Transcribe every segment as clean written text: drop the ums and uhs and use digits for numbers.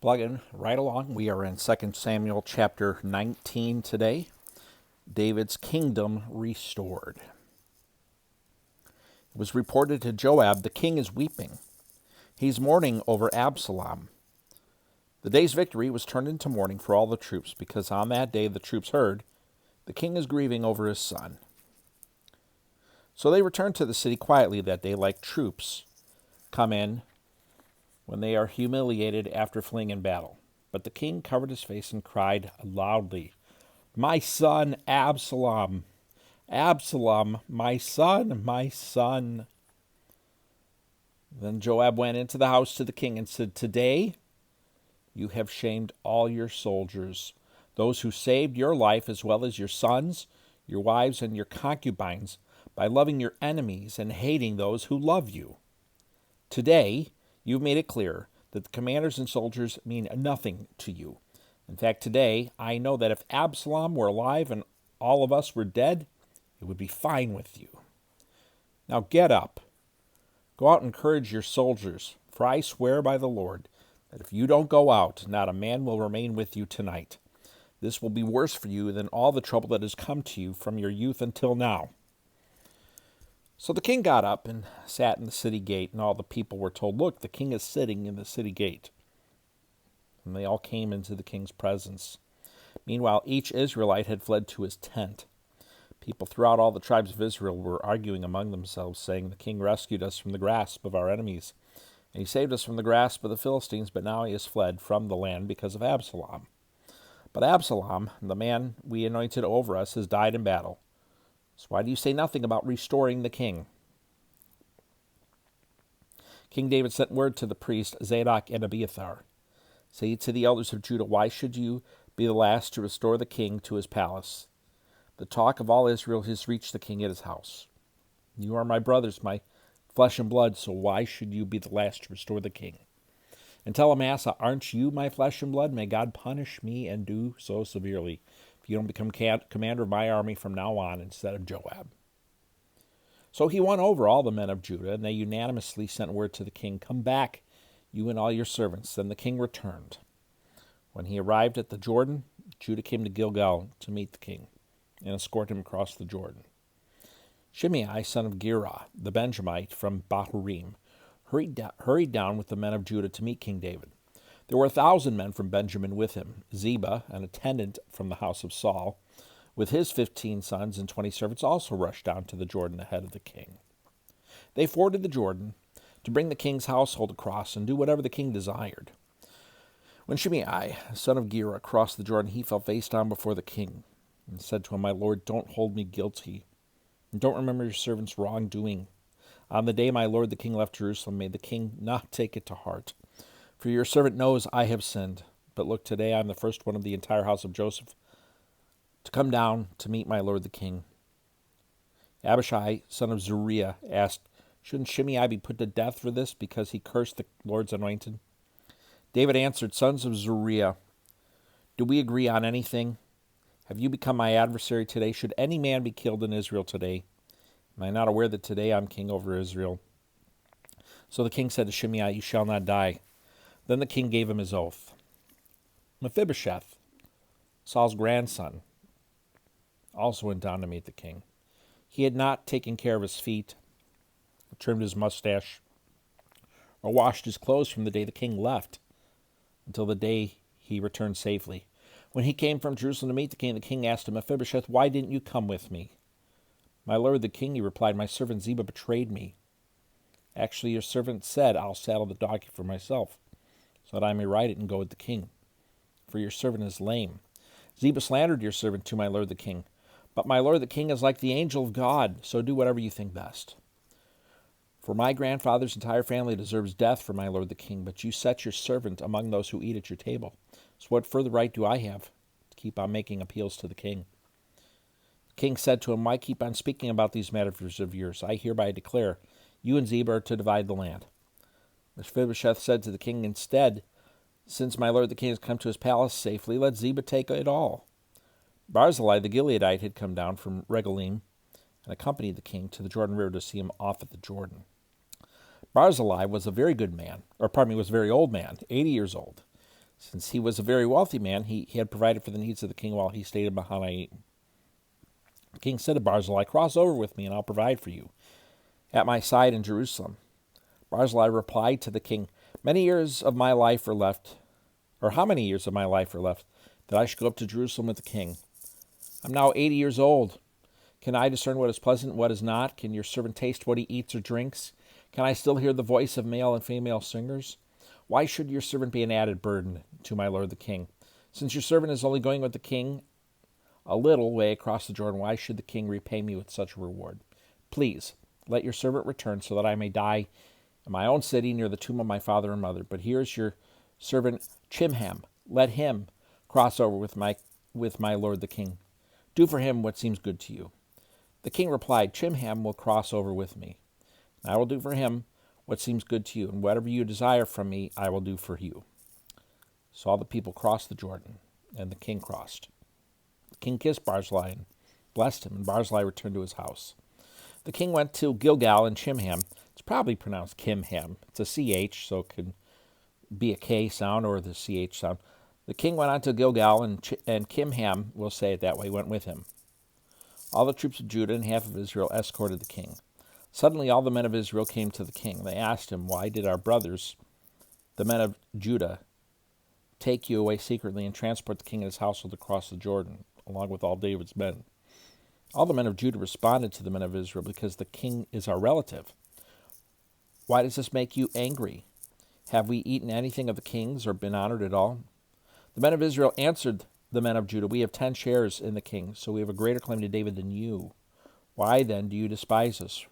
Plugging right along. We are in 2 Samuel chapter 19 today. David's kingdom restored. It was reported to Joab, the king is weeping. He's mourning over Absalom. The day's victory was turned into mourning for all the troops, because on that day the troops heard the king is grieving over his son. So they returned to the city quietly that day, like troops come in when they are humiliated after fleeing in battle. But the king covered his face and cried loudly, "My son Absalom! Absalom, my son, my son!" Then Joab went into the house to the king and said, "Today you have shamed all your soldiers, those who saved your life as well as your sons, your wives, and your concubines, by loving your enemies and hating those who love you. Today you've made it clear that the commanders and soldiers mean nothing to you. In fact, today I know that if Absalom were alive and all of us were dead, it would be fine with you. Now get up, go out and encourage your soldiers, for I swear by the Lord that if you don't go out, not a man will remain with you tonight. This will be worse for you than all the trouble that has come to you from your youth until now." So the king got up and sat in the city gate, and all the people were told, "Look, the king is sitting in the city gate." And they all came into the king's presence. Meanwhile, each Israelite had fled to his tent. People throughout all the tribes of Israel were arguing among themselves, saying, "The king rescued us from the grasp of our enemies, and he saved us from the grasp of the Philistines, but now he has fled from the land because of Absalom. But Absalom, the man we anointed over us, has died in battle. So why do you say nothing about restoring the king?" King David sent word to the priests Zadok and Abiathar, "Say to the elders of Judah, why should you be the last to restore the king to his palace? The talk of all Israel has reached the king at his house. You are my brothers, my flesh and blood, so why should you be the last to restore the king? And tell Amasa, aren't you my flesh and blood? May God punish me and do so severely if you don't become commander of my army from now on instead of Joab." So he won over all the men of Judah, and they unanimously sent word to the king, "Come back, you and all your servants." Then the king returned. When he arrived at the Jordan, Judah came to Gilgal to meet the king and escort him across the Jordan. Shimei, son of Gera, the Benjamite from Bahurim, hurried down with the men of Judah to meet King David. There were 1,000 men from Benjamin with him. Ziba, an attendant from the house of Saul, with his 15 sons and 20 servants, also rushed down to the Jordan ahead of the king. They forded the Jordan to bring the king's household across and do whatever the king desired. When Shimei, son of Gera, crossed the Jordan, he fell face down before the king and said to him, "My lord, don't hold me guilty, and don't remember your servant's wrongdoing. On the day my lord the king left Jerusalem, may the king not take it to heart. For your servant knows I have sinned. But look, today I am the first one of the entire house of Joseph to come down to meet my lord the king." Abishai, son of Zeruiah, asked, "Shouldn't Shimei be put to death for this, because he cursed the Lord's anointed?" David answered, "Sons of Zeruiah, do we agree on anything? Have you become my adversary today? Should any man be killed in Israel today? Am I not aware that today I'm king over Israel?" So the king said to Shimei, "You shall not die." Then the king gave him his oath. Mephibosheth, Saul's grandson, also went down to meet the king. He had not taken care of his feet, trimmed his mustache, or washed his clothes from the day the king left until the day he returned safely. When he came from Jerusalem to meet the king asked him, "Mephibosheth, why didn't you come with me?" "My lord the king," he replied, "my servant Ziba betrayed me. Actually, your servant said, 'I'll saddle the donkey for myself, so that I may ride it and go with the king. For your servant is lame. Ziba slandered your servant to my lord the king. But my lord the king is like the angel of God, so do whatever you think best. For my grandfather's entire family deserves death for my lord the king, but you set your servant among those who eat at your table. So what further right do I have to keep on making appeals to the king?" The king said to him, "Why keep on speaking about these matters of yours? I hereby declare, you and Ziba are to divide the land." Mephibosheth said to the king, "Instead, since my lord the king has come to his palace safely, let Ziba take it all." Barzillai the Gileadite had come down from Regalim and accompanied the king to the Jordan River to see him off at the Jordan. Barzillai was a very good man, was a very old man, 80 years old. Since he was a very wealthy man, he had provided for the needs of the king while he stayed in Mahanaim. The king said to Barzillai, "Cross over with me, and I'll provide for you at my side in Jerusalem." Barzillai replied to the king, "Many years of my life are left, or how many years of my life are left, that I should go up to Jerusalem with the king? I'm now 80 years old. Can I discern what is pleasant and what is not? Can your servant taste what he eats or drinks? Can I still hear the voice of male and female singers? Why should your servant be an added burden to my lord the king? Since your servant is only going with the king a little way across the Jordan, why should the king repay me with such a reward? Please, let your servant return so that I may die in my own city near the tomb of my father and mother. But here is your servant Chimham. Let him cross over with my lord the king. Do for him what seems good to you." The king replied, "Chimham will cross over with me. And I will do for him what seems good to you, and whatever you desire from me, I will do for you." So all the people crossed the Jordan, and the king crossed. The king kissed Barzillai and blessed him, and Barzillai returned to his house. The king went to Gilgal, and Chimham, it's probably pronounced Kimham. It's a CH, so it could be a K sound or the CH sound. The king went on to Gilgal, and Kimham, we'll say it that way, went with him. All the troops of Judah and half of Israel escorted the king. Suddenly all the men of Israel came to the king. They asked him, "Why did our brothers, the men of Judah, take you away secretly and transport the king and his household across the Jordan, along with all David's men?" All the men of Judah responded to the men of Israel, "Because the king is our relative. Why does this make you angry? Have we eaten anything of the king's or been honored at all?" The men of Israel answered the men of Judah, "We have 10 shares in the king, so we have a greater claim to David than you. Why then do you despise us?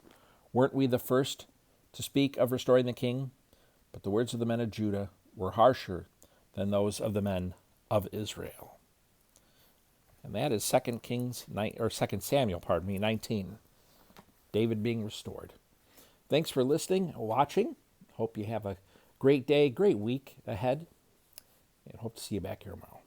Weren't we the first to speak of restoring the king?" But the words of the men of Judah were harsher than those of the men of Israel. And that is 2 Samuel, 19. David being restored. Thanks for listening, watching. Hope you have a great day, great week ahead, and hope to see you back here tomorrow.